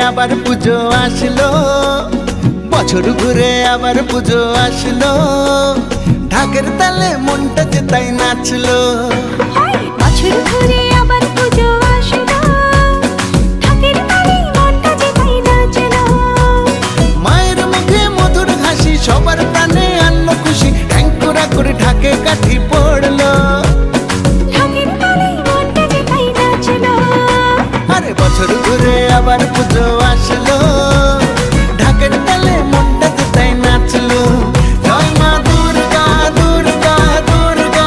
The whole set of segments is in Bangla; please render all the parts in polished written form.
আবার পুজো আসলো, বছর ঘুরে আবার পুজো আসলো, ঢাকের তালে মনটা যে তাই নাচলো। বছর ঘুরে আবার পুজো আসলো, ঢাকের তালে মনটা যে তাই নাচলো। মায়ের মুখে মধুর হাসি সবার প্রাণে আনলো খুশি, ঠ্যাংকুরা করে ঢাকে কাঠি পড়লো। ঢাকের তালে মনটা যে তাই নাচলো। আরে বছর ঘুরে আবার পুজো আসলো, ঢাকের তালে মনটা যে তাই নাচলো। জয় মা দুর্গা দুর্গা দুর্গা,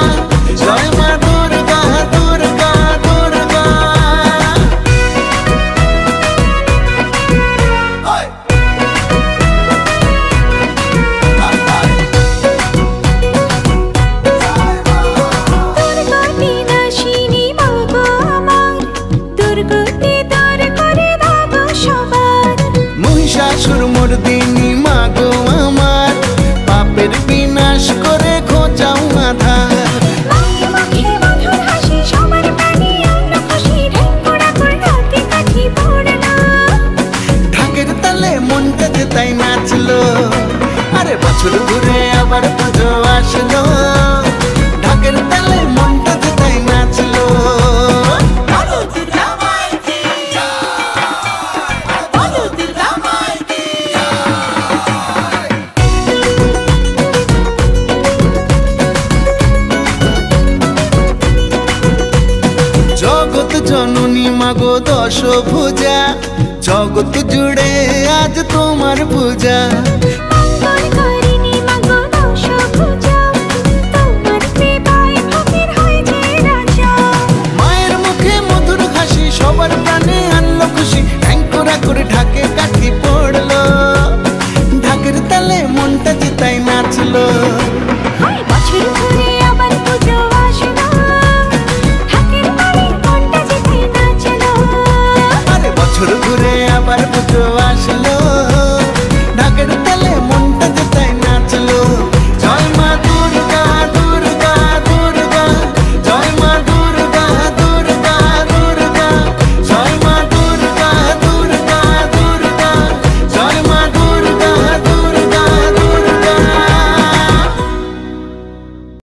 জয় মা দুর্গা দুর্গা দুর্গা। দুর্গতি নাশিনী মা গো আমার, দুর্গতি দূর করে দাও গো সবার। মহিষাসুর মর্দিনী মা গো আমার, পাপের বিনাশ করে খোঁচাও আধার। মায়ের মুখে মধুর হাসি সবার প্রাণে আনলো খুশি, ঢেকুড়া করে ঢাকে কাঠি পড়লো। ঢাকের তালে মনটা যে তাই নাচলো। আরে বছর ঘুরে আবার পুজো আসলো, ঢাকের তালে মনটা যে তাই নাচলো। জগৎ জননী মাগো দশভুজা, জগৎ জুড়ে আজ তোমার পূজা।